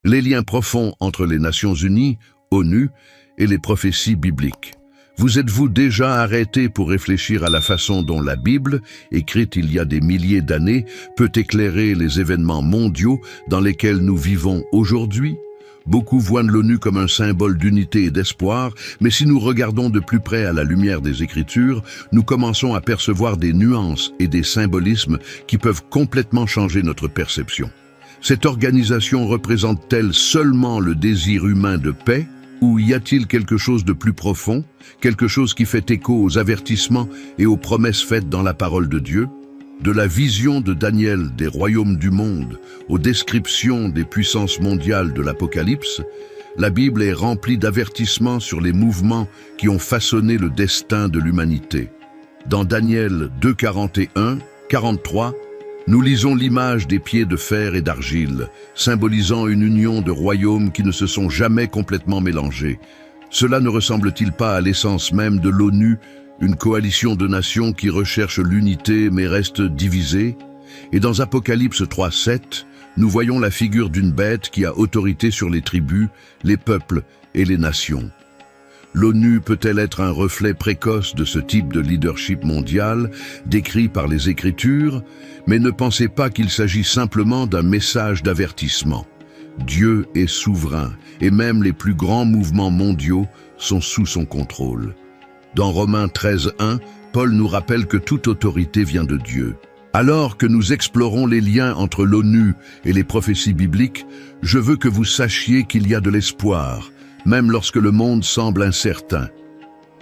Les liens profonds entre les Nations Unies, ONU, et les prophéties bibliques. Vous êtes-vous déjà arrêté pour réfléchir à la façon dont la Bible, écrite il y a des milliers d'années, peut éclairer les événements mondiaux dans lesquels nous vivons aujourd'hui? Beaucoup voient l'ONU comme un symbole d'unité et d'espoir, mais si nous regardons de plus près à la lumière des Écritures, nous commençons à percevoir des nuances et des symbolismes qui peuvent complètement changer notre perception. Cette organisation représente-t-elle seulement le désir humain de paix, ou y a-t-il quelque chose de plus profond, quelque chose qui fait écho aux avertissements et aux promesses faites dans la parole de Dieu? De la vision de Daniel des royaumes du monde aux descriptions des puissances mondiales de l'Apocalypse, la Bible est remplie d'avertissements sur les mouvements qui ont façonné le destin de l'humanité. Dans Daniel 2, 41, 43, nous lisons l'image des pieds de fer et d'argile, symbolisant une union de royaumes qui ne se sont jamais complètement mélangés. Cela ne ressemble-t-il pas à l'essence même de l'ONU, une coalition de nations qui recherche l'unité mais reste divisée? Et dans Apocalypse 3, 7, nous voyons la figure d'une bête qui a autorité sur les tribus, les peuples et les nations. L'ONU peut-elle être un reflet précoce de ce type de leadership mondial, décrit par les Écritures, mais ne pensez pas qu'il s'agit simplement d'un message d'avertissement. Dieu est souverain, et même les plus grands mouvements mondiaux sont sous son contrôle. Dans Romains 13, 1, Paul nous rappelle que toute autorité vient de Dieu. Alors que nous explorons les liens entre l'ONU et les prophéties bibliques, je veux que vous sachiez qu'il y a de l'espoir, même lorsque le monde semble incertain.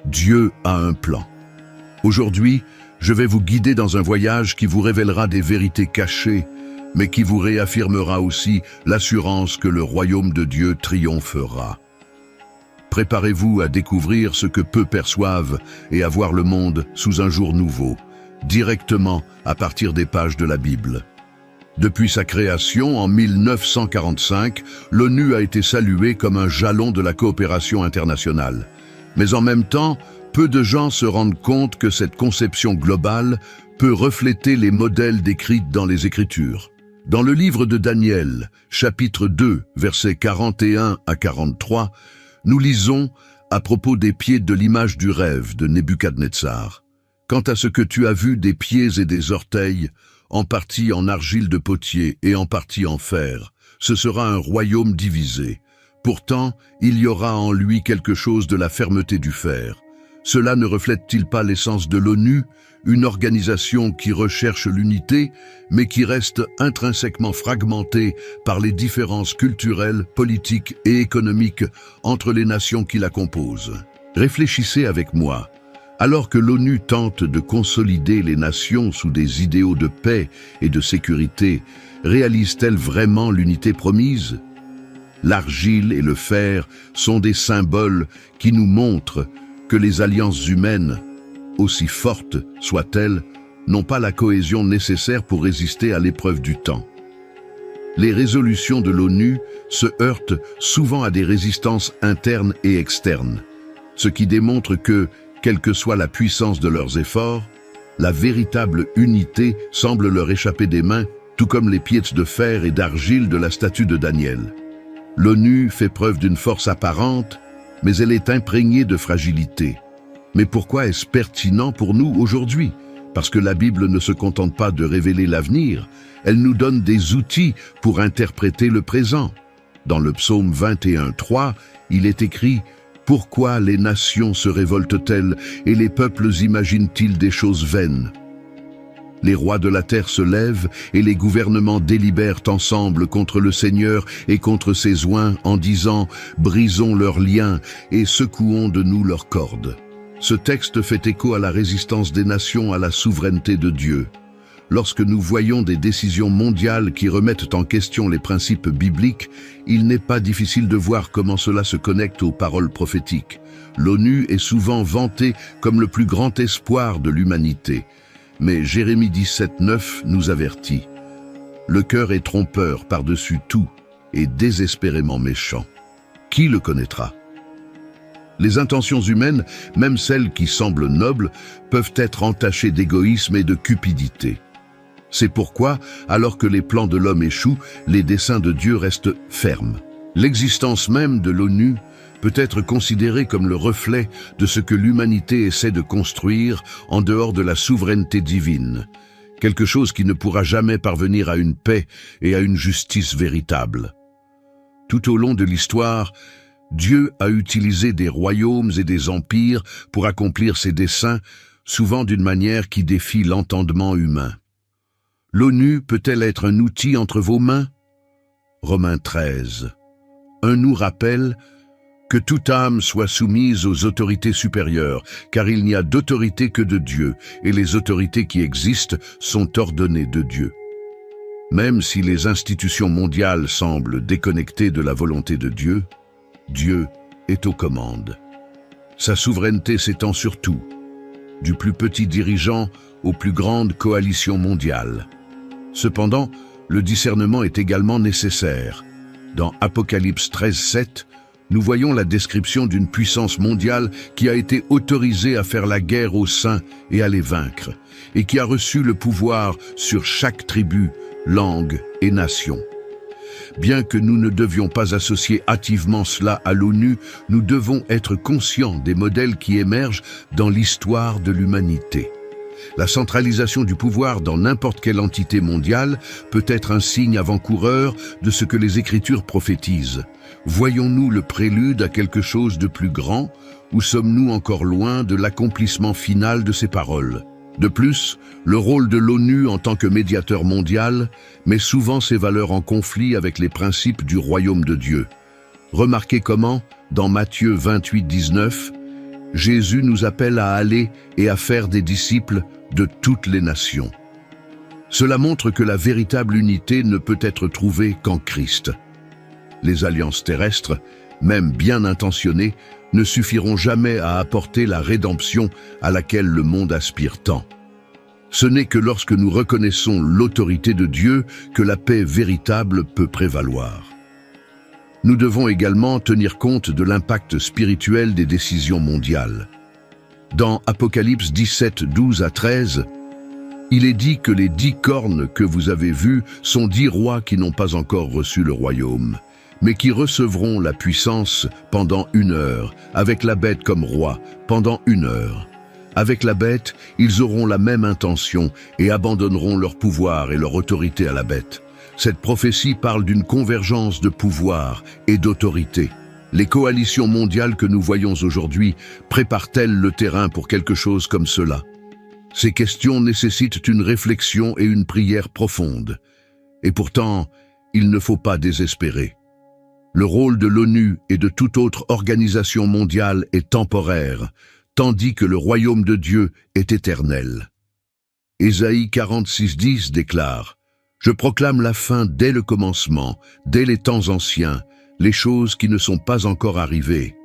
Dieu a un plan. Aujourd'hui, je vais vous guider dans un voyage qui vous révélera des vérités cachées, mais qui vous réaffirmera aussi l'assurance que le royaume de Dieu triomphera. Préparez-vous à découvrir ce que peu perçoivent et à voir le monde sous un jour nouveau, directement à partir des pages de la Bible. Depuis sa création en 1945, l'ONU a été saluée comme un jalon de la coopération internationale. Mais en même temps, peu de gens se rendent compte que cette conception globale peut refléter les modèles décrits dans les Écritures. Dans le livre de Daniel, chapitre 2, versets 41 à 43, nous lisons à propos des pieds de l'image du rêve de Nebuchadnezzar. Quant à ce que tu as vu des pieds et des orteils, en partie en argile de potier et en partie en fer, ce sera un royaume divisé. Pourtant, il y aura en lui quelque chose de la fermeté du fer. Cela ne reflète-t-il pas l'essence de l'ONU, une organisation qui recherche l'unité, mais qui reste intrinsèquement fragmentée par les différences culturelles, politiques et économiques entre les nations qui la composent? Réfléchissez avec moi. Alors que l'ONU tente de consolider les nations sous des idéaux de paix et de sécurité, réalise-t-elle vraiment l'unité promise? L'argile et le fer sont des symboles qui nous montrent que les alliances humaines, aussi fortes soient-elles, n'ont pas la cohésion nécessaire pour résister à l'épreuve du temps. Les résolutions de l'ONU se heurtent souvent à des résistances internes et externes, ce qui démontre que, quelle que soit la puissance de leurs efforts, la véritable unité semble leur échapper des mains, tout comme les pieds de fer et d'argile de la statue de Daniel. L'ONU fait preuve d'une force apparente, mais elle est imprégnée de fragilité. Mais pourquoi est-ce pertinent pour nous aujourd'hui? Parce que la Bible ne se contente pas de révéler l'avenir, elle nous donne des outils pour interpréter le présent. Dans le psaume 21, 3, il est écrit « Pourquoi les nations se révoltent-elles et les peuples imaginent-ils des choses vaines ?» Les rois de la terre se lèvent et les gouvernements délibèrent ensemble contre le Seigneur et contre ses oints en disant « Brisons leurs liens et secouons de nous leurs cordes ». Ce texte fait écho à la résistance des nations à la souveraineté de Dieu. Lorsque nous voyons des décisions mondiales qui remettent en question les principes bibliques, il n'est pas difficile de voir comment cela se connecte aux paroles prophétiques. L'ONU est souvent vantée comme le plus grand espoir de l'humanité. Mais Jérémie 17, 9 nous avertit. Le cœur est trompeur par-dessus tout et désespérément méchant. Qui le connaîtra? Les intentions humaines, même celles qui semblent nobles, peuvent être entachées d'égoïsme et de cupidité. C'est pourquoi, alors que les plans de l'homme échouent, les desseins de Dieu restent fermes. L'existence même de l'ONU peut être considérée comme le reflet de ce que l'humanité essaie de construire en dehors de la souveraineté divine, quelque chose qui ne pourra jamais parvenir à une paix et à une justice véritable. Tout au long de l'histoire, Dieu a utilisé des royaumes et des empires pour accomplir ses desseins, souvent d'une manière qui défie l'entendement humain. L'ONU peut-elle être un outil entre vos mains? Romains 13. Nous rappelle que toute âme soit soumise aux autorités supérieures, car il n'y a d'autorité que de Dieu, et les autorités qui existent sont ordonnées de Dieu. Même si les institutions mondiales semblent déconnectées de la volonté de Dieu, Dieu est aux commandes. Sa souveraineté s'étend sur tout, du plus petit dirigeant aux plus grandes coalitions mondiales. Cependant, le discernement est également nécessaire. Dans Apocalypse 13:7, nous voyons la description d'une puissance mondiale qui a été autorisée à faire la guerre aux saints et à les vaincre, et qui a reçu le pouvoir sur chaque tribu, langue et nation. Bien que nous ne devions pas associer hâtivement cela à l'ONU, nous devons être conscients des modèles qui émergent dans l'histoire de l'humanité. La centralisation du pouvoir dans n'importe quelle entité mondiale peut être un signe avant-coureur de ce que les Écritures prophétisent. Voyons-nous le prélude à quelque chose de plus grand, ou sommes-nous encore loin de l'accomplissement final de ces paroles? De plus, le rôle de l'ONU en tant que médiateur mondial met souvent ses valeurs en conflit avec les principes du royaume de Dieu. Remarquez comment, dans Matthieu 28:19, Jésus nous appelle à aller et à faire des disciples de toutes les nations. Cela montre que la véritable unité ne peut être trouvée qu'en Christ. Les alliances terrestres, même bien intentionnées, ne suffiront jamais à apporter la rédemption à laquelle le monde aspire tant. Ce n'est que lorsque nous reconnaissons l'autorité de Dieu que la paix véritable peut prévaloir. Nous devons également tenir compte de l'impact spirituel des décisions mondiales. Dans Apocalypse 17:12-13, il est dit que les 10 cornes que vous avez vues sont 10 rois qui n'ont pas encore reçu le royaume, mais qui recevront la puissance pendant 1 heure, avec la bête comme roi, pendant 1 heure. Avec la bête, ils auront la même intention et abandonneront leur pouvoir et leur autorité à la bête. Cette prophétie parle d'une convergence de pouvoir et d'autorité. Les coalitions mondiales que nous voyons aujourd'hui préparent-elles le terrain pour quelque chose comme cela? Ces questions nécessitent une réflexion et une prière profonde. Et pourtant, il ne faut pas désespérer. Le rôle de l'ONU et de toute autre organisation mondiale est temporaire, tandis que le royaume de Dieu est éternel. Ésaïe 46:10 déclare: « Je proclame la fin dès le commencement, dès les temps anciens, les choses qui ne sont pas encore arrivées.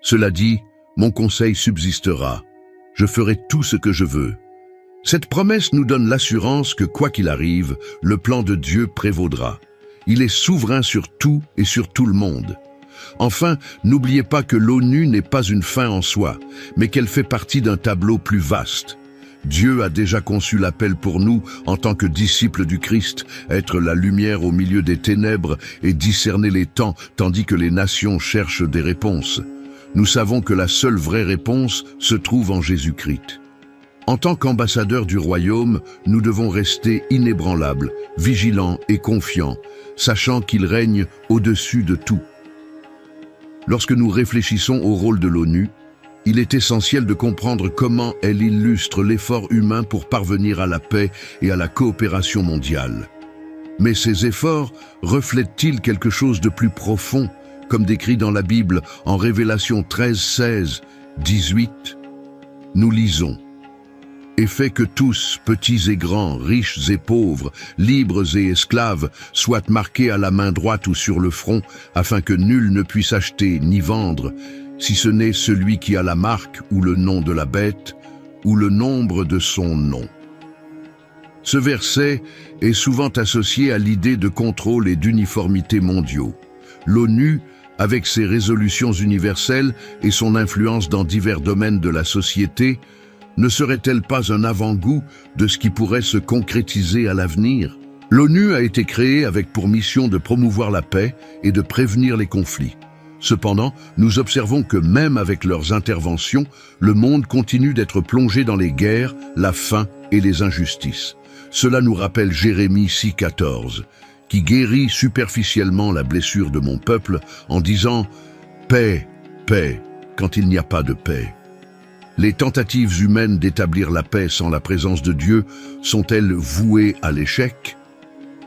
Cela dit, mon conseil subsistera. Je ferai tout ce que je veux. » Cette promesse nous donne l'assurance que quoi qu'il arrive, le plan de Dieu prévaudra. Il est souverain sur tout et sur tout le monde. Enfin, n'oubliez pas que l'ONU n'est pas une fin en soi, mais qu'elle fait partie d'un tableau plus vaste. Dieu a déjà conçu l'appel pour nous, en tant que disciples du Christ, être la lumière au milieu des ténèbres et discerner les temps, tandis que les nations cherchent des réponses. Nous savons que la seule vraie réponse se trouve en Jésus-Christ. En tant qu'ambassadeurs du royaume, nous devons rester inébranlables, vigilants et confiants, sachant qu'il règne au-dessus de tout. Lorsque nous réfléchissons au rôle de l'ONU, il est essentiel de comprendre comment elle illustre l'effort humain pour parvenir à la paix et à la coopération mondiale. Mais ces efforts reflètent-ils quelque chose de plus profond, comme décrit dans la Bible en Révélation 13:16, 18 ? Nous lisons: « Et fait que tous, petits et grands, riches et pauvres, libres et esclaves, soient marqués à la main droite ou sur le front, afin que nul ne puisse acheter ni vendre, si ce n'est celui qui a la marque ou le nom de la bête, ou le nombre de son nom. » Ce verset est souvent associé à l'idée de contrôle et d'uniformité mondiaux. L'ONU, avec ses résolutions universelles et son influence dans divers domaines de la société, ne serait-elle pas un avant-goût de ce qui pourrait se concrétiser à l'avenir? L'ONU a été créée avec pour mission de promouvoir la paix et de prévenir les conflits. Cependant, nous observons que même avec leurs interventions, le monde continue d'être plongé dans les guerres, la faim et les injustices. Cela nous rappelle Jérémie 6,14, qui guérit superficiellement la blessure de mon peuple en disant « Paix, paix », quand il n'y a pas de paix. Les tentatives humaines d'établir la paix sans la présence de Dieu sont-elles vouées à l'échec?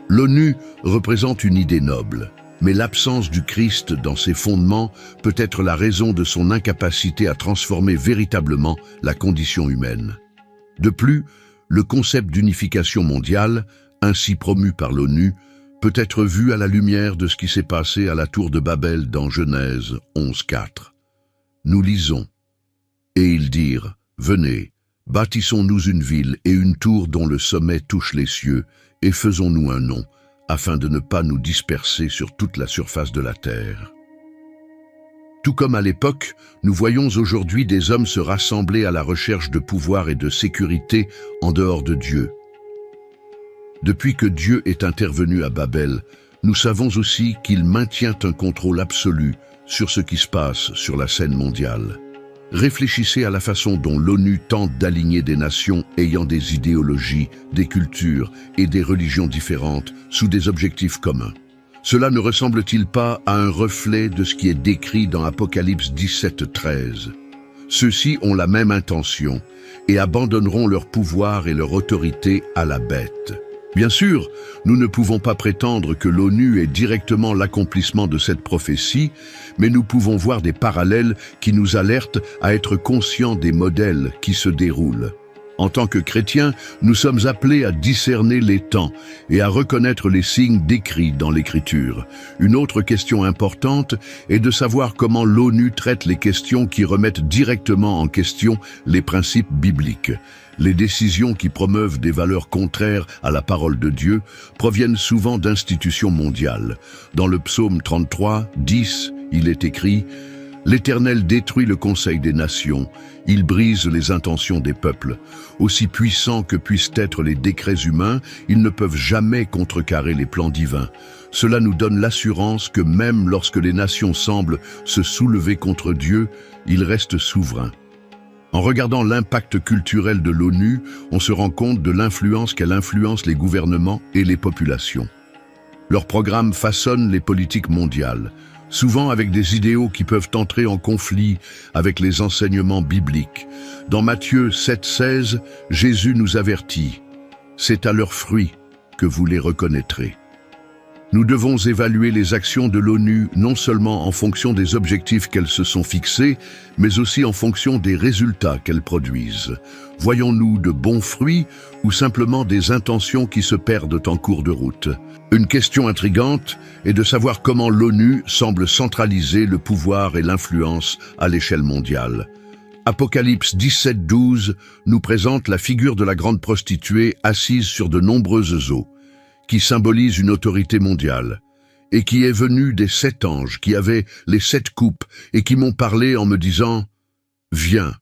L'ONU représente une idée noble, mais l'absence du Christ dans ses fondements peut être la raison de son incapacité à transformer véritablement la condition humaine. De plus, le concept d'unification mondiale, ainsi promu par l'ONU, peut être vu à la lumière de ce qui s'est passé à la tour de Babel dans Genèse 11,4. Nous lisons « Et ils dirent, venez, bâtissons-nous une ville et une tour dont le sommet touche les cieux, et faisons-nous un nom, afin de ne pas nous disperser sur toute la surface de la terre. » Tout comme à l'époque, nous voyons aujourd'hui des hommes se rassembler à la recherche de pouvoir et de sécurité en dehors de Dieu. Depuis que Dieu est intervenu à Babel, nous savons aussi qu'il maintient un contrôle absolu sur ce qui se passe sur la scène mondiale. Réfléchissez à la façon dont l'ONU tente d'aligner des nations ayant des idéologies, des cultures et des religions différentes sous des objectifs communs. Cela ne ressemble-t-il pas à un reflet de ce qui est décrit dans Apocalypse 17,13 ? Ceux-ci ont la même intention et abandonneront leur pouvoir et leur autorité à la bête. Bien sûr, nous ne pouvons pas prétendre que l'ONU est directement l'accomplissement de cette prophétie, mais nous pouvons voir des parallèles qui nous alertent à être conscients des modèles qui se déroulent. En tant que chrétiens, nous sommes appelés à discerner les temps et à reconnaître les signes décrits dans l'Écriture. Une autre question importante est de savoir comment l'ONU traite les questions qui remettent directement en question les principes bibliques. Les décisions qui promeuvent des valeurs contraires à la parole de Dieu proviennent souvent d'institutions mondiales. Dans le psaume 33, 10, il est écrit « L'Éternel détruit le conseil des nations, il brise les intentions des peuples. Aussi puissants que puissent être les décrets humains, ils ne peuvent jamais contrecarrer les plans divins. Cela nous donne l'assurance que même lorsque les nations semblent se soulever contre Dieu, il reste souverain. » En regardant l'impact culturel de l'ONU, on se rend compte de l'influence qu'elle influence les gouvernements et les populations. Leurs programmes façonnent les politiques mondiales, souvent avec des idéaux qui peuvent entrer en conflit avec les enseignements bibliques. Dans Matthieu 7,16, Jésus nous avertit « C'est à leurs fruits que vous les reconnaîtrez ». Nous devons évaluer les actions de l'ONU non seulement en fonction des objectifs qu'elles se sont fixés, mais aussi en fonction des résultats qu'elles produisent. Voyons-nous de bons fruits ou simplement des intentions qui se perdent en cours de route? Une question intrigante est de savoir comment l'ONU semble centraliser le pouvoir et l'influence à l'échelle mondiale. Apocalypse 17,12 nous présente la figure de la grande prostituée assise sur de nombreuses eaux, qui symbolise une autorité mondiale, et qui est venue des 7 anges qui avaient les 7 coupes et qui m'ont parlé en me disant « Viens,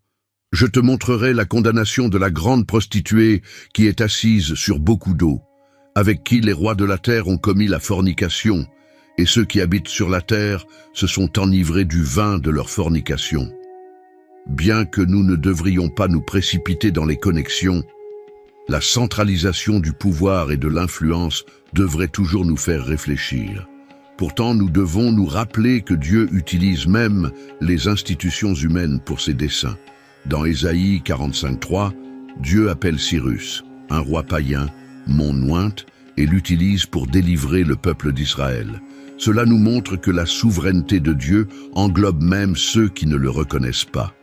je te montrerai la condamnation de la grande prostituée qui est assise sur beaucoup d'eau, avec qui les rois de la terre ont commis la fornication, et ceux qui habitent sur la terre se sont enivrés du vin de leur fornication. » Bien que nous ne devrions pas nous précipiter dans les connexions, la centralisation du pouvoir et de l'influence devrait toujours nous faire réfléchir. Pourtant, nous devons nous rappeler que Dieu utilise même les institutions humaines pour ses desseins. Dans Ésaïe 45,3, Dieu appelle Cyrus, un roi païen, mon ointe, et l'utilise pour délivrer le peuple d'Israël. Cela nous montre que la souveraineté de Dieu englobe même ceux qui ne le reconnaissent pas.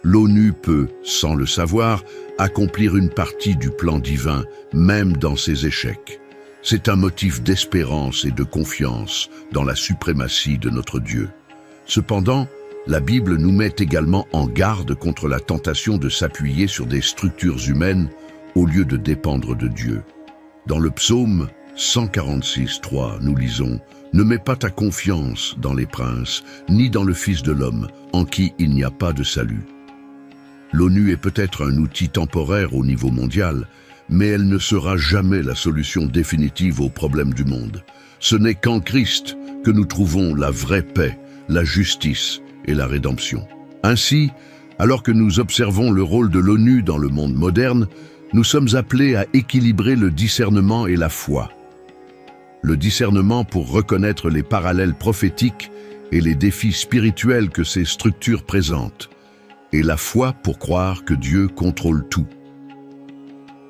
L'ONU peut, sans le savoir, accomplir une partie du plan divin, même dans ses échecs. C'est un motif d'espérance et de confiance dans la suprématie de notre Dieu. Cependant, la Bible nous met également en garde contre la tentation de s'appuyer sur des structures humaines au lieu de dépendre de Dieu. Dans le psaume 146,3, nous lisons « Ne mets pas ta confiance dans les princes, ni dans le Fils de l'homme, en qui il n'y a pas de salut. » L'ONU est peut-être un outil temporaire au niveau mondial, mais elle ne sera jamais la solution définitive aux problèmes du monde. Ce n'est qu'en Christ que nous trouvons la vraie paix, la justice et la rédemption. Ainsi, alors que nous observons le rôle de l'ONU dans le monde moderne, nous sommes appelés à équilibrer le discernement et la foi. Le discernement pour reconnaître les parallèles prophétiques et les défis spirituels que ces structures présentent, et la foi pour croire que Dieu contrôle tout.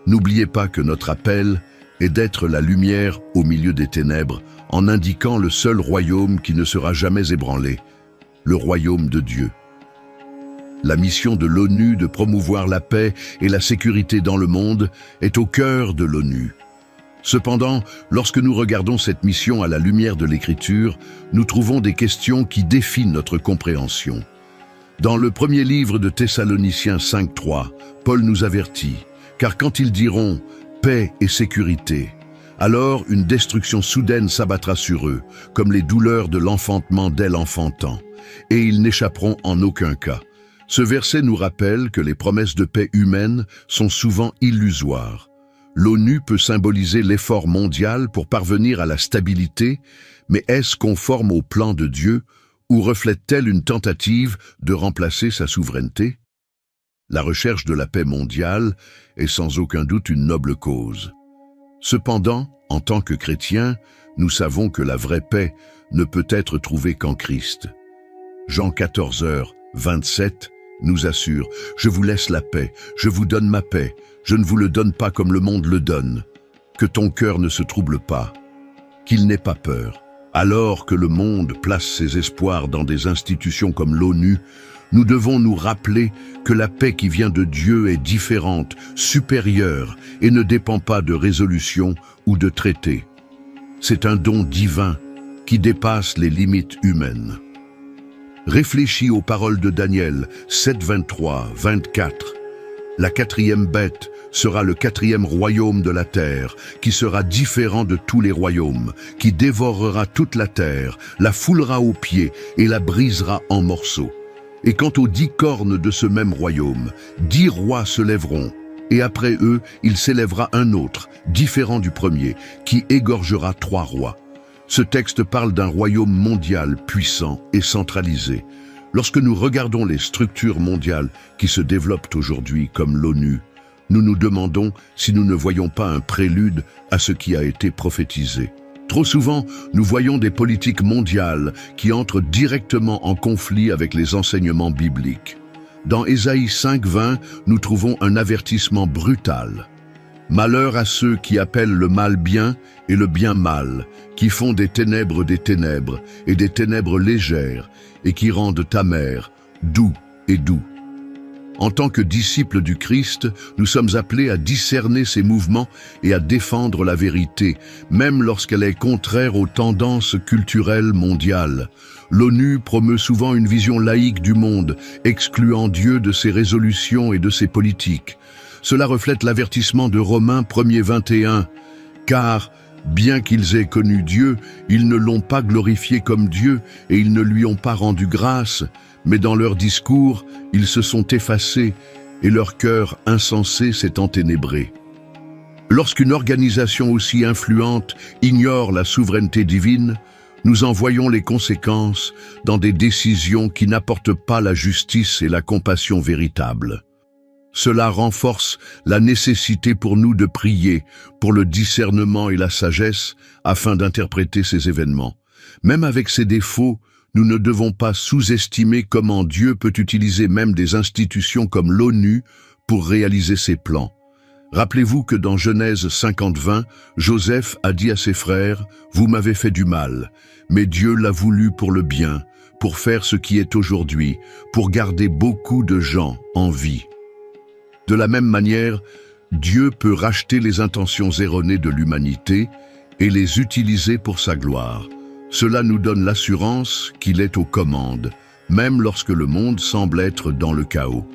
N'oubliez pas que notre appel est d'être la lumière au milieu des ténèbres, en indiquant le seul royaume qui ne sera jamais ébranlé, le royaume de Dieu. La mission de l'ONU de promouvoir la paix et la sécurité dans le monde est au cœur de l'ONU. Cependant, lorsque nous regardons cette mission à la lumière de l'Écriture, nous trouvons des questions qui défient notre compréhension. Dans le premier livre de Thessaloniciens 5:3, Paul nous avertit, car quand ils diront « paix et sécurité », alors une destruction soudaine s'abattra sur eux, comme les douleurs de l'enfantement dès l'enfantant, et ils n'échapperont en aucun cas. Ce verset nous rappelle que les promesses de paix humaines sont souvent illusoires. L'ONU peut symboliser l'effort mondial pour parvenir à la stabilité, mais est-ce conforme au plan de Dieu ou reflète-t-elle une tentative de remplacer sa souveraineté? La recherche de la paix mondiale est sans aucun doute une noble cause. Cependant, en tant que chrétiens, nous savons que la vraie paix ne peut être trouvée qu'en Christ. Jean 14h27 nous assure « Je vous laisse la paix, je vous donne ma paix, je ne vous le donne pas comme le monde le donne. Que ton cœur ne se trouble pas, qu'il n'ait pas peur. » Alors que le monde place ses espoirs dans des institutions comme l'ONU, nous devons nous rappeler que la paix qui vient de Dieu est différente, supérieure et ne dépend pas de résolutions ou de traités. C'est un don divin qui dépasse les limites humaines. Réfléchis aux paroles de Daniel 7:23-24. La quatrième bête sera le quatrième royaume de la terre, qui sera différent de tous les royaumes, qui dévorera toute la terre, la foulera aux pieds et la brisera en morceaux. Et quant aux 10 cornes de ce même royaume, 10 rois se lèveront, et après eux, il s'élèvera un autre, différent du premier, qui égorgera 3 rois. Ce texte parle d'un royaume mondial puissant et centralisé. Lorsque nous regardons les structures mondiales qui se développent aujourd'hui comme l'ONU, nous nous demandons si nous ne voyons pas un prélude à ce qui a été prophétisé. Trop souvent, nous voyons des politiques mondiales qui entrent directement en conflit avec les enseignements bibliques. Dans Ésaïe 5:20, nous trouvons un avertissement brutal. « Malheur à ceux qui appellent le mal bien et le bien mal, qui font des ténèbres et des ténèbres légères, et qui rendent amer, doux et doux. » En tant que disciples du Christ, nous sommes appelés à discerner ces mouvements et à défendre la vérité, même lorsqu'elle est contraire aux tendances culturelles mondiales. L'ONU promeut souvent une vision laïque du monde, excluant Dieu de ses résolutions et de ses politiques. Cela reflète l'avertissement de Romains 1:21, car, bien qu'ils aient connu Dieu, ils ne l'ont pas glorifié comme Dieu et ils ne lui ont pas rendu grâce, mais dans leur discours, ils se sont effacés et leur cœur insensé s'est enténébré. Lorsqu'une organisation aussi influente ignore la souveraineté divine, nous en voyons les conséquences dans des décisions qui n'apportent pas la justice et la compassion véritable. Cela renforce la nécessité pour nous de prier pour le discernement et la sagesse afin d'interpréter ces événements. Même avec ces défauts, nous ne devons pas sous-estimer comment Dieu peut utiliser même des institutions comme l'ONU pour réaliser ses plans. Rappelez-vous que dans Genèse 50:20, Joseph a dit à ses frères « Vous m'avez fait du mal, mais Dieu l'a voulu pour le bien, pour faire ce qui est aujourd'hui, pour garder beaucoup de gens en vie. » De la même manière, Dieu peut racheter les intentions erronées de l'humanité et les utiliser pour sa gloire. Cela nous donne l'assurance qu'il est aux commandes, même lorsque le monde semble être dans le chaos.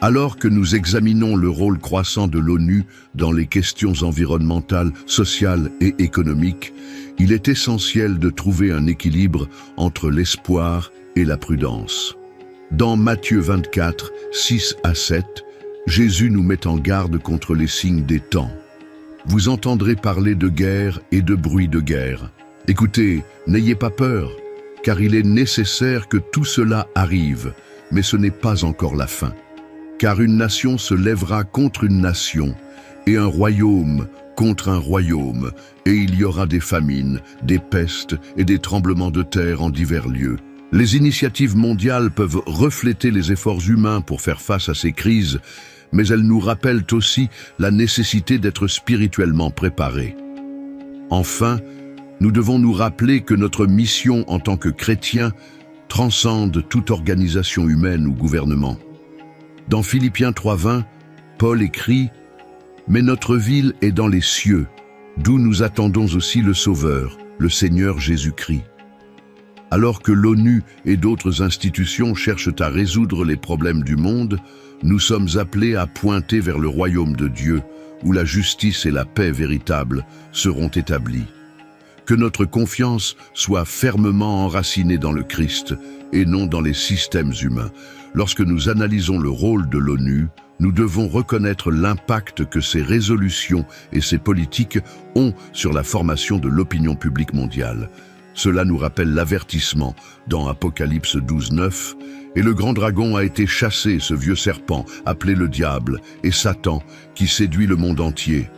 Alors que nous examinons le rôle croissant de l'ONU dans les questions environnementales, sociales et économiques, il est essentiel de trouver un équilibre entre l'espoir et la prudence. Dans Matthieu 24, 6-7, Jésus nous met en garde contre les signes des temps. Vous entendrez parler de guerre et de bruit de guerre. Écoutez, n'ayez pas peur, car il est nécessaire que tout cela arrive, mais ce n'est pas encore la fin. Car une nation se lèvera contre une nation, et un royaume contre un royaume, et il y aura des famines, des pestes et des tremblements de terre en divers lieux. Les initiatives mondiales peuvent refléter les efforts humains pour faire face à ces crises, mais elles nous rappellent aussi la nécessité d'être spirituellement préparés. Enfin, nous devons nous rappeler que notre mission en tant que chrétiens transcende toute organisation humaine ou gouvernement. Dans Philippiens 3:20, Paul écrit « Mais notre ville est dans les cieux, d'où nous attendons aussi le Sauveur, le Seigneur Jésus-Christ. » Alors que l'ONU et d'autres institutions cherchent à résoudre les problèmes du monde, nous sommes appelés à pointer vers le royaume de Dieu, où la justice et la paix véritable seront établies. Que notre confiance soit fermement enracinée dans le Christ et non dans les systèmes humains. Lorsque nous analysons le rôle de l'ONU, nous devons reconnaître l'impact que ces résolutions et ces politiques ont sur la formation de l'opinion publique mondiale. Cela nous rappelle l'avertissement dans Apocalypse 12:9, « Et le grand dragon a été chassé, ce vieux serpent, appelé le diable, et Satan, qui séduit le monde entier.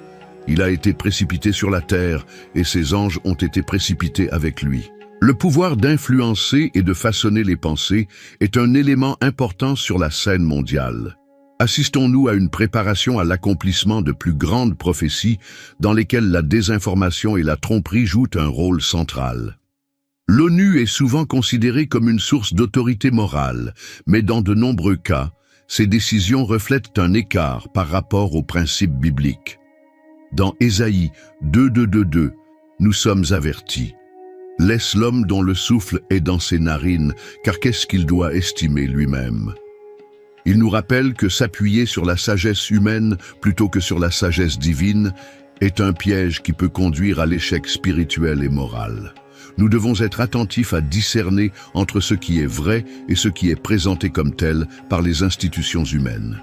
Il a été précipité sur la terre, et ses anges ont été précipités avec lui. » Le pouvoir d'influencer et de façonner les pensées est un élément important sur la scène mondiale. Assistons-nous à une préparation à l'accomplissement de plus grandes prophéties dans lesquelles la désinformation et la tromperie jouent un rôle central. L'ONU est souvent considérée comme une source d'autorité morale, mais dans de nombreux cas, ces décisions reflètent un écart par rapport aux principes bibliques. Dans Ésaïe 2:2, nous sommes avertis. « Laisse l'homme dont le souffle est dans ses narines, car qu'est-ce qu'il doit estimer lui-même » Il nous rappelle que s'appuyer sur la sagesse humaine plutôt que sur la sagesse divine est un piège qui peut conduire à l'échec spirituel et moral. Nous devons être attentifs à discerner entre ce qui est vrai et ce qui est présenté comme tel par les institutions humaines.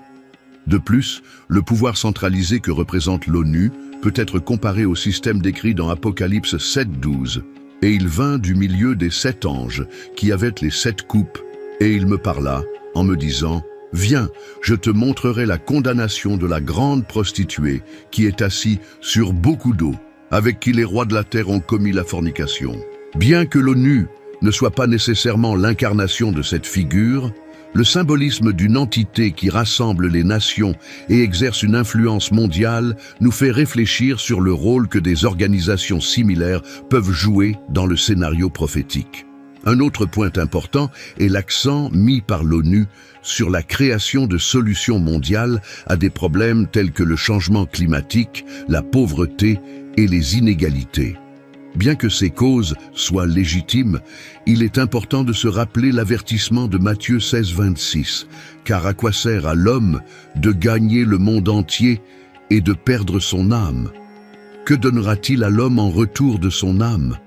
De plus, le pouvoir centralisé que représente l'ONU peut être comparé au système décrit dans Apocalypse 7:12. « Et il vint du milieu des 7 anges qui avaient les 7 coupes, et il me parla en me disant « Viens, je te montrerai la condamnation de la grande prostituée qui est assise sur beaucoup d'eau, avec qui les rois de la terre ont commis la fornication. » Bien que l'ONU ne soit pas nécessairement l'incarnation de cette figure, le symbolisme d'une entité qui rassemble les nations et exerce une influence mondiale nous fait réfléchir sur le rôle que des organisations similaires peuvent jouer dans le scénario prophétique. Un autre point important est l'accent mis par l'ONU sur la création de solutions mondiales à des problèmes tels que le changement climatique, la pauvreté et les inégalités. Bien que ces causes soient légitimes, il est important de se rappeler l'avertissement de Matthieu 16:26, « Car à quoi sert à l'homme de gagner le monde entier et de perdre son âme? Que donnera-t-il à l'homme en retour de son âme ?»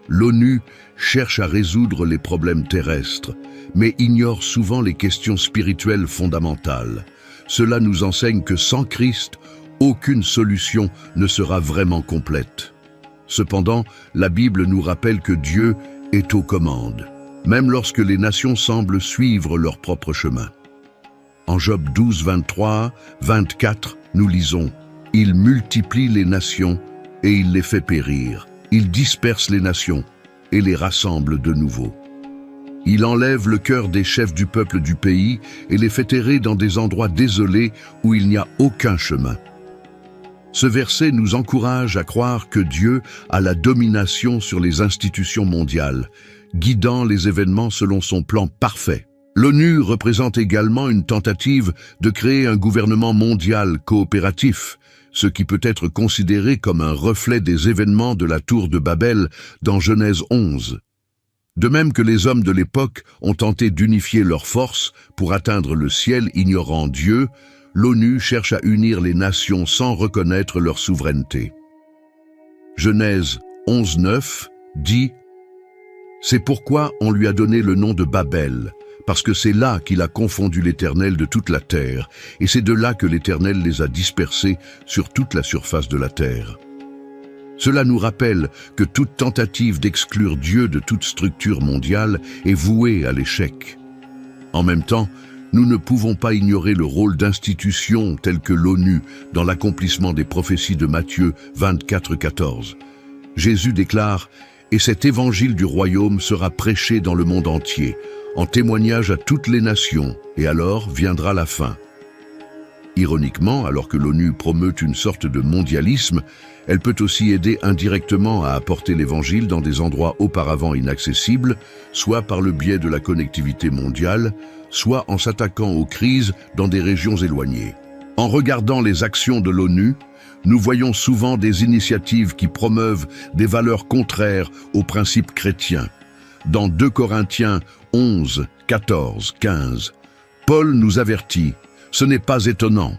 L'ONU cherche à résoudre les problèmes terrestres, mais ignore souvent les questions spirituelles fondamentales. Cela nous enseigne que sans Christ, aucune solution ne sera vraiment complète. Cependant, la Bible nous rappelle que Dieu est aux commandes, même lorsque les nations semblent suivre leur propre chemin. En Job 12:23-24, nous lisons « Il multiplie les nations et il les fait périr. Il disperse les nations et les rassemble de nouveau. Il enlève le cœur des chefs du peuple du pays et les fait errer dans des endroits désolés où il n'y a aucun chemin. » Ce verset nous encourage à croire que Dieu a la domination sur les institutions mondiales, guidant les événements selon son plan parfait. L'ONU représente également une tentative de créer un gouvernement mondial coopératif, ce qui peut être considéré comme un reflet des événements de la tour de Babel dans Genèse 11. De même que les hommes de l'époque ont tenté d'unifier leurs forces pour atteindre le ciel ignorant Dieu, l'ONU cherche à unir les nations sans reconnaître leur souveraineté. Genèse 11:9 dit « C'est pourquoi on lui a donné le nom de Babel, parce que c'est là qu'il a confondu l'Éternel de toute la terre, et c'est de là que l'Éternel les a dispersés sur toute la surface de la terre. Cela nous rappelle que toute tentative d'exclure Dieu de toute structure mondiale est vouée à l'échec. En même temps, nous ne pouvons pas ignorer le rôle d'institutions telles que l'ONU dans l'accomplissement des prophéties de Matthieu 24:14. Jésus déclare « Et cet évangile du royaume sera prêché dans le monde entier, en témoignage à toutes les nations, et alors viendra la fin. » Ironiquement, alors que l'ONU promeut une sorte de mondialisme, elle peut aussi aider indirectement à apporter l'évangile dans des endroits auparavant inaccessibles, soit par le biais de la connectivité mondiale, soit en s'attaquant aux crises dans des régions éloignées. En regardant les actions de l'ONU, nous voyons souvent des initiatives qui promeuvent des valeurs contraires aux principes chrétiens. Dans 2 Corinthiens 11, 14, 15, Paul nous avertit « Ce n'est pas étonnant,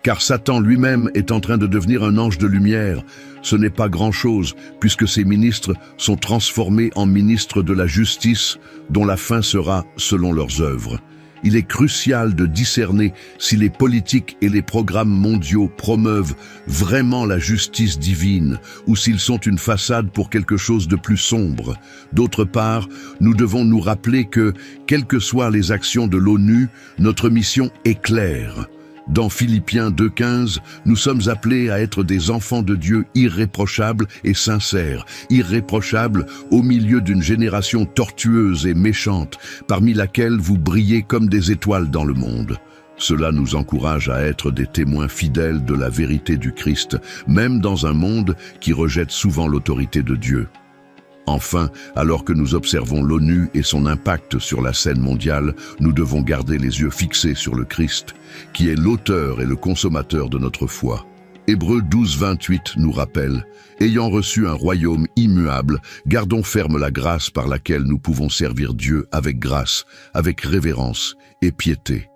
car Satan lui-même est en train de devenir un ange de lumière. Ce n'est pas grand-chose, puisque ses ministres sont transformés en ministres de la justice, dont la fin sera selon leurs œuvres. » Il est crucial de discerner si les politiques et les programmes mondiaux promeuvent vraiment la justice divine ou s'ils sont une façade pour quelque chose de plus sombre. D'autre part, nous devons nous rappeler que, quelles que soient les actions de l'ONU, notre mission est claire. Dans Philippiens 2:15, nous sommes appelés à être des enfants de Dieu irréprochables et sincères, irréprochables au milieu d'une génération tortueuse et méchante, parmi laquelle vous brillez comme des étoiles dans le monde. Cela nous encourage à être des témoins fidèles de la vérité du Christ, même dans un monde qui rejette souvent l'autorité de Dieu. Enfin, alors que nous observons l'ONU et son impact sur la scène mondiale, nous devons garder les yeux fixés sur le Christ, qui est l'auteur et le consommateur de notre foi. Hébreux 12:28 nous rappelle « Ayant reçu un royaume immuable, gardons ferme la grâce par laquelle nous pouvons servir Dieu avec grâce, avec révérence et piété. »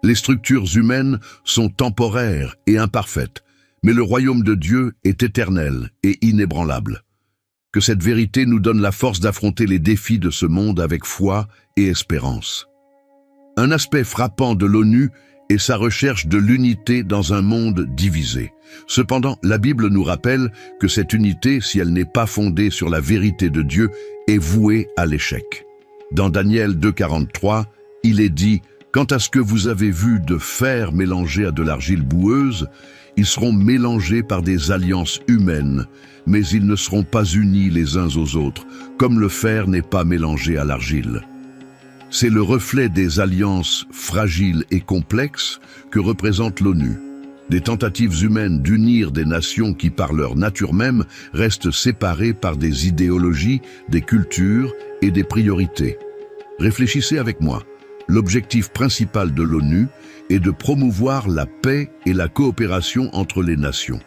Les structures humaines sont temporaires et imparfaites, mais le royaume de Dieu est éternel et inébranlable. Que cette vérité nous donne la force d'affronter les défis de ce monde avec foi et espérance. Un aspect frappant de l'ONU est sa recherche de l'unité dans un monde divisé. Cependant, la Bible nous rappelle que cette unité, si elle n'est pas fondée sur la vérité de Dieu, est vouée à l'échec. Dans Daniel 2:43, il est dit « Quant à ce que vous avez vu de fer mélangé à de l'argile boueuse, ils seront mélangés par des alliances humaines, mais ils ne seront pas unis les uns aux autres, comme le fer n'est pas mélangé à l'argile. » C'est le reflet des alliances fragiles et complexes que représente l'ONU. Des tentatives humaines d'unir des nations qui, par leur nature même, restent séparées par des idéologies, des cultures et des priorités. Réfléchissez avec moi. L'objectif principal de l'ONU est de promouvoir la paix et la coopération entre les nations.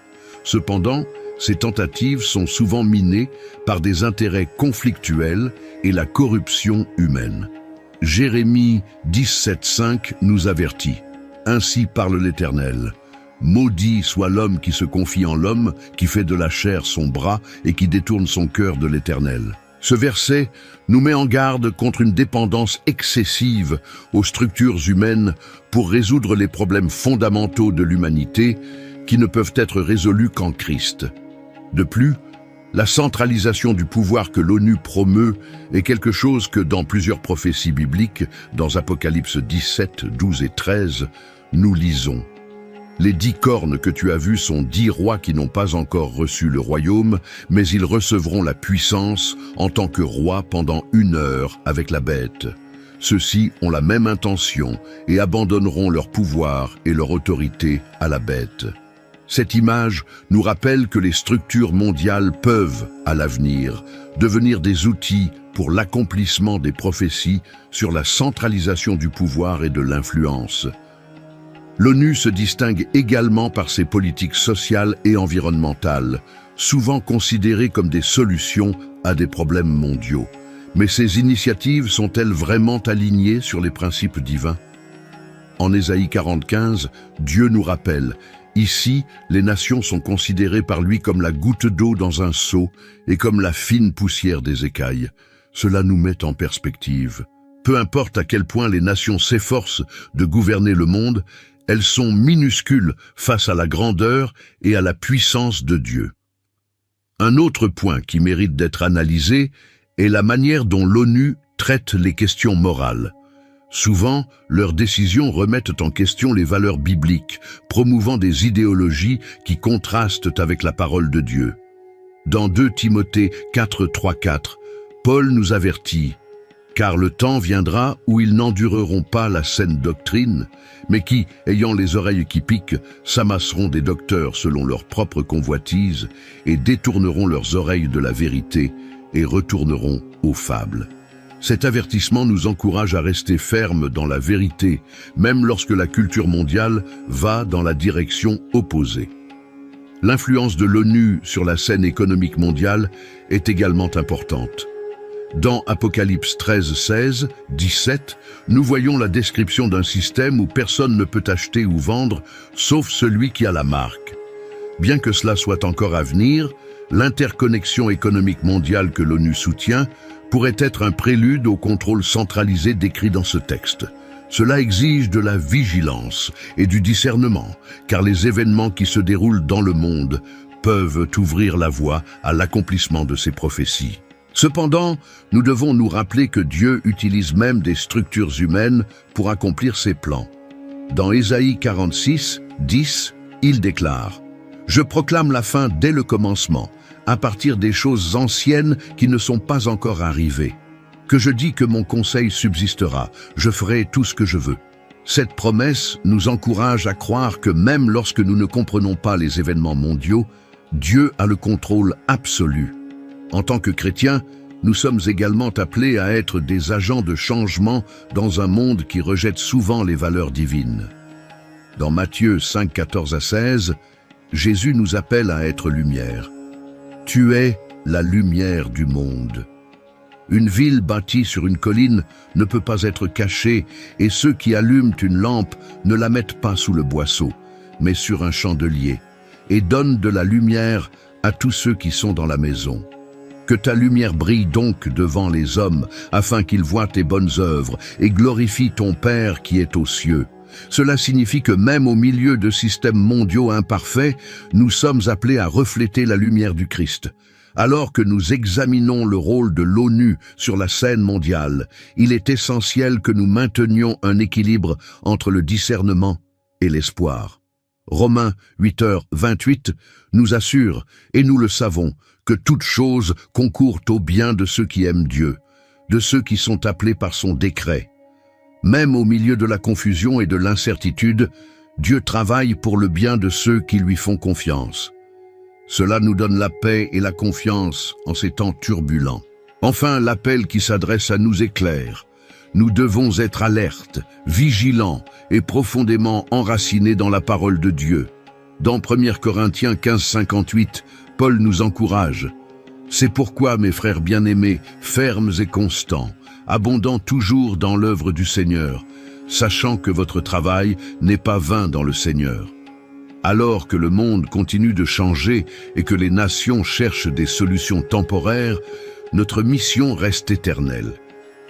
Cependant, ces tentatives sont souvent minées par des intérêts conflictuels et la corruption humaine. Jérémie 17:5 nous avertit « Ainsi parle l'Éternel. Maudit soit l'homme qui se confie en l'homme, qui fait de la chair son bras et qui détourne son cœur de l'Éternel. » Ce verset nous met en garde contre une dépendance excessive aux structures humaines pour résoudre les problèmes fondamentaux de l'humanité qui ne peuvent être résolus qu'en Christ. De plus, la centralisation du pouvoir que l'ONU promeut est quelque chose que dans plusieurs prophéties bibliques, dans Apocalypse 17, 12 et 13, nous lisons. Les 10 cornes que tu as vues sont 10 rois qui n'ont pas encore reçu le royaume, mais ils recevront la puissance en tant que rois pendant 1 heure avec la bête. Ceux-ci ont la même intention et abandonneront leur pouvoir et leur autorité à la bête. Cette image nous rappelle que les structures mondiales peuvent, à l'avenir, devenir des outils pour l'accomplissement des prophéties sur la centralisation du pouvoir et de l'influence. L'ONU se distingue également par ses politiques sociales et environnementales, souvent considérées comme des solutions à des problèmes mondiaux. Mais ces initiatives sont-elles vraiment alignées sur les principes divins? En Ésaïe 40:15, Dieu nous rappelle « Ici, les nations sont considérées par lui comme la goutte d'eau dans un seau et comme la fine poussière des écailles. » Cela nous met en perspective. Peu importe à quel point les nations s'efforcent de gouverner le monde, elles sont minuscules face à la grandeur et à la puissance de Dieu. Un autre point qui mérite d'être analysé est la manière dont l'ONU traite les questions morales. Souvent, leurs décisions remettent en question les valeurs bibliques, promouvant des idéologies qui contrastent avec la parole de Dieu. Dans 2 Timothée 4:3-4, Paul nous avertit « Car le temps viendra où ils n'endureront pas la saine doctrine, mais qui, ayant les oreilles qui piquent, s'amasseront des docteurs selon leur propre convoitise et détourneront leurs oreilles de la vérité et retourneront aux fables. » Cet avertissement nous encourage à rester fermes dans la vérité, même lorsque la culture mondiale va dans la direction opposée. L'influence de l'ONU sur la scène économique mondiale est également importante. Dans Apocalypse 13:16, 17, nous voyons la description d'un système où personne ne peut acheter ou vendre, sauf celui qui a la marque. Bien que cela soit encore à venir, l'interconnexion économique mondiale que l'ONU soutient pourrait être un prélude au contrôle centralisé décrit dans ce texte. Cela exige de la vigilance et du discernement, car les événements qui se déroulent dans le monde peuvent ouvrir la voie à l'accomplissement de ces prophéties. Cependant, nous devons nous rappeler que Dieu utilise même des structures humaines pour accomplir ses plans. Dans Ésaïe 46:10, il déclare « Je proclame la fin dès le commencement, à partir des choses anciennes qui ne sont pas encore arrivées. Que je dis que mon conseil subsistera, je ferai tout ce que je veux. » Cette promesse nous encourage à croire que même lorsque nous ne comprenons pas les événements mondiaux, Dieu a le contrôle absolu. En tant que chrétiens, nous sommes également appelés à être des agents de changement dans un monde qui rejette souvent les valeurs divines. Dans Matthieu 5:14-16, Jésus nous appelle à être lumière. « Tu es la lumière du monde. » Une ville bâtie sur une colline ne peut pas être cachée, et ceux qui allument une lampe ne la mettent pas sous le boisseau, mais sur un chandelier, et donnent de la lumière à tous ceux qui sont dans la maison. Que ta lumière brille donc devant les hommes, afin qu'ils voient tes bonnes œuvres et glorifient ton Père qui est aux cieux. Cela signifie que même au milieu de systèmes mondiaux imparfaits, nous sommes appelés à refléter la lumière du Christ. Alors que nous examinons le rôle de l'ONU sur la scène mondiale, il est essentiel que nous maintenions un équilibre entre le discernement et l'espoir. Romains 8:28 nous assure, et nous le savons, que toutes choses concourent au bien de ceux qui aiment Dieu, de ceux qui sont appelés par son décret. Même au milieu de la confusion et de l'incertitude, Dieu travaille pour le bien de ceux qui lui font confiance. Cela nous donne la paix et la confiance en ces temps turbulents. Enfin, l'appel qui s'adresse à nous est clair. Nous devons être alertes, vigilants et profondément enracinés dans la parole de Dieu. Dans 1 Corinthiens 15:58, Paul nous encourage. « C'est pourquoi, mes frères bien-aimés, fermes et constants, abondant toujours dans l'œuvre du Seigneur, sachant que votre travail n'est pas vain dans le Seigneur. » Alors que le monde continue de changer et que les nations cherchent des solutions temporaires, notre mission reste éternelle.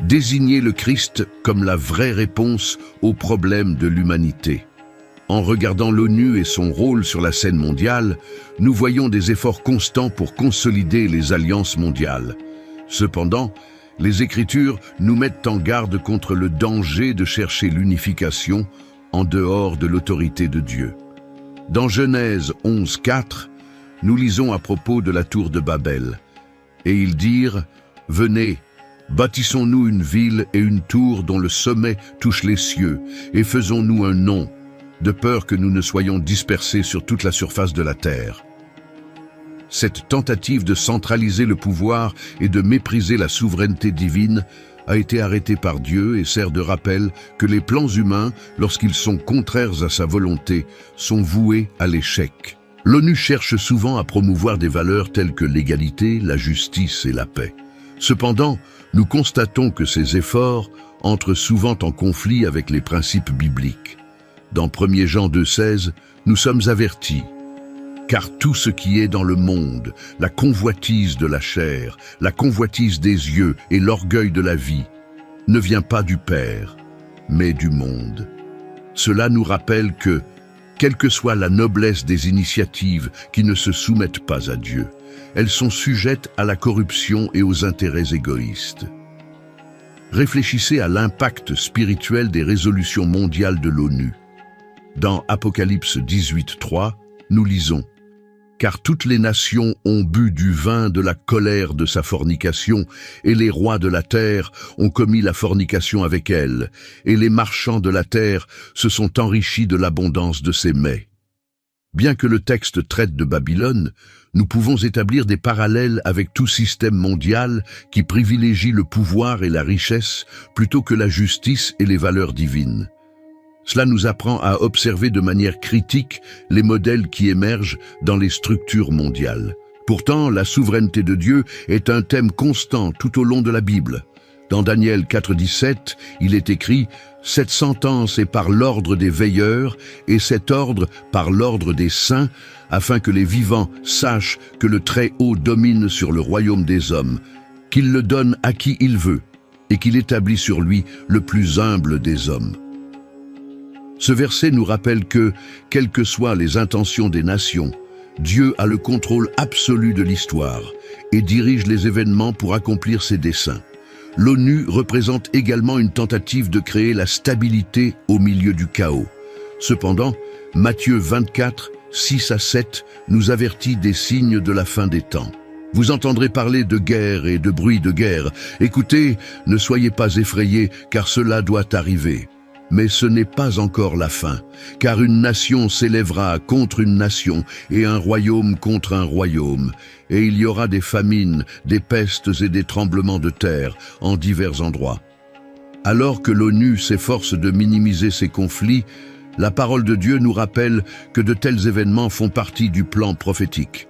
Désigner le Christ comme la vraie réponse aux problèmes de l'humanité. En regardant l'ONU et son rôle sur la scène mondiale, nous voyons des efforts constants pour consolider les alliances mondiales. Cependant, les Écritures nous mettent en garde contre le danger de chercher l'unification en dehors de l'autorité de Dieu. Dans Genèse 11:4, nous lisons à propos de la tour de Babel. Et ils dirent, « Venez, bâtissons-nous une ville et une tour dont le sommet touche les cieux, et faisons-nous un nom, de peur que nous ne soyons dispersés sur toute la surface de la terre. » Cette tentative de centraliser le pouvoir et de mépriser la souveraineté divine a été arrêtée par Dieu et sert de rappel que les plans humains, lorsqu'ils sont contraires à sa volonté, sont voués à l'échec. L'ONU cherche souvent à promouvoir des valeurs telles que l'égalité, la justice et la paix. Cependant, nous constatons que ces efforts entrent souvent en conflit avec les principes bibliques. Dans 1 Jean 2:16, nous sommes avertis. Car tout ce qui est dans le monde, la convoitise de la chair, la convoitise des yeux et l'orgueil de la vie, ne vient pas du Père, mais du monde. Cela nous rappelle que, quelle que soit la noblesse des initiatives qui ne se soumettent pas à Dieu, elles sont sujettes à la corruption et aux intérêts égoïstes. Réfléchissez à l'impact spirituel des résolutions mondiales de l'ONU. Dans Apocalypse 18:3, nous lisons « Car toutes les nations ont bu du vin de la colère de sa fornication, et les rois de la terre ont commis la fornication avec elle, et les marchands de la terre se sont enrichis de l'abondance de ses mets. » Bien que le texte traite de Babylone, nous pouvons établir des parallèles avec tout système mondial qui privilégie le pouvoir et la richesse plutôt que la justice et les valeurs divines. Cela nous apprend à observer de manière critique les modèles qui émergent dans les structures mondiales. Pourtant, la souveraineté de Dieu est un thème constant tout au long de la Bible. Dans Daniel 4:17, il est écrit « Cette sentence est par l'ordre des veilleurs, et cet ordre par l'ordre des saints, afin que les vivants sachent que le Très-Haut domine sur le royaume des hommes, qu'il le donne à qui il veut, et qu'il établit sur lui le plus humble des hommes. » Ce verset nous rappelle que, quelles que soient les intentions des nations, Dieu a le contrôle absolu de l'histoire et dirige les événements pour accomplir ses desseins. L'ONU représente également une tentative de créer la stabilité au milieu du chaos. Cependant, Matthieu 24, 6-7 nous avertit des signes de la fin des temps. Vous entendrez parler de guerre et de bruit de guerre. Écoutez, ne soyez pas effrayés, car cela doit arriver. Mais ce n'est pas encore la fin, car une nation s'élèvera contre une nation et un royaume contre un royaume, et il y aura des famines, des pestes et des tremblements de terre en divers endroits. Alors que l'ONU s'efforce de minimiser ces conflits, la parole de Dieu nous rappelle que de tels événements font partie du plan prophétique.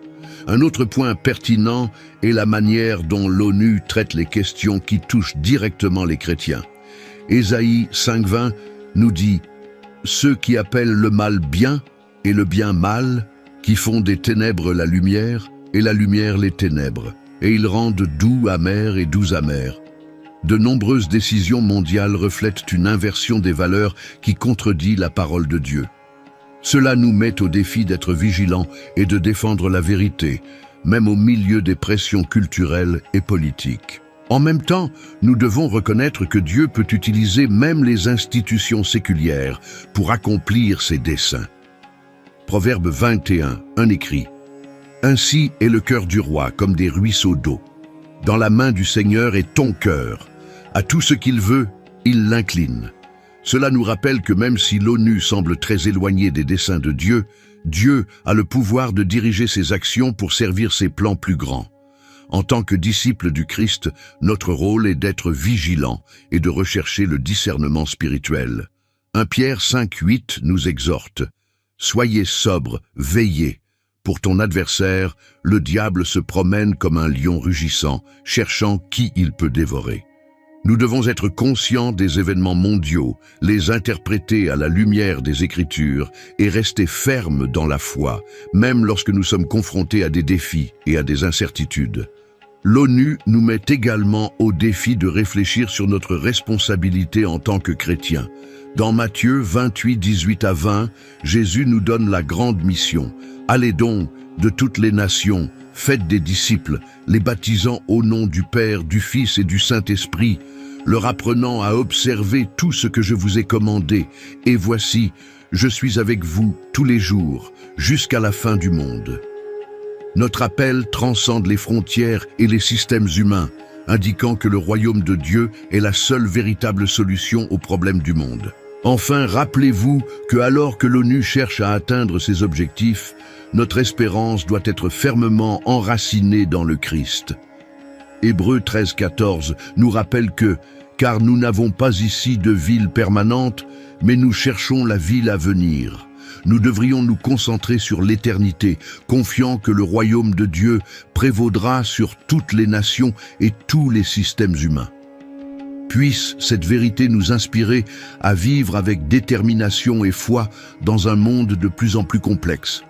Un autre point pertinent est la manière dont l'ONU traite les questions qui touchent directement les chrétiens. Ésaïe 5:20 nous dit « Ceux qui appellent le mal bien et le bien mal, qui font des ténèbres la lumière et la lumière les ténèbres, et ils rendent doux amer et doux amer. » De nombreuses décisions mondiales reflètent une inversion des valeurs qui contredit la parole de Dieu. Cela nous met au défi d'être vigilants et de défendre la vérité, même au milieu des pressions culturelles et politiques. En même temps, nous devons reconnaître que Dieu peut utiliser même les institutions séculières pour accomplir ses desseins. Proverbe 21, écrit « Ainsi est le cœur du roi comme des ruisseaux d'eau. Dans la main du Seigneur est ton cœur. À tout ce qu'il veut, il l'incline. » Cela nous rappelle que même si l'ONU semble très éloignée des desseins de Dieu, Dieu a le pouvoir de diriger ses actions pour servir ses plans plus grands. En tant que disciples du Christ, notre rôle est d'être vigilants et de rechercher le discernement spirituel. 1 Pierre 5:8 nous exhorte « Soyez sobres, veillez. Pour ton adversaire, le diable se promène comme un lion rugissant, cherchant qui il peut dévorer. » Nous devons être conscients des événements mondiaux, les interpréter à la lumière des Écritures et rester fermes dans la foi, même lorsque nous sommes confrontés à des défis et à des incertitudes. L'ONU nous met également au défi de réfléchir sur notre responsabilité en tant que chrétiens. Dans Matthieu 28, 18-20, Jésus nous donne la grande mission. « Allez donc de toutes les nations, faites des disciples, les baptisant au nom du Père, du Fils et du Saint-Esprit, leur apprenant à observer tout ce que je vous ai commandé. Et voici, je suis avec vous tous les jours, jusqu'à la fin du monde. » Notre appel transcende les frontières et les systèmes humains, indiquant que le royaume de Dieu est la seule véritable solution aux problèmes du monde. Enfin, rappelez-vous que alors que l'ONU cherche à atteindre ses objectifs, notre espérance doit être fermement enracinée dans le Christ. Hébreux 13:14 nous rappelle que « Car nous n'avons pas ici de ville permanente, mais nous cherchons la ville à venir. » Nous devrions nous concentrer sur l'éternité, confiant que le royaume de Dieu prévaudra sur toutes les nations et tous les systèmes humains. Puisse cette vérité nous inspirer à vivre avec détermination et foi dans un monde de plus en plus complexe.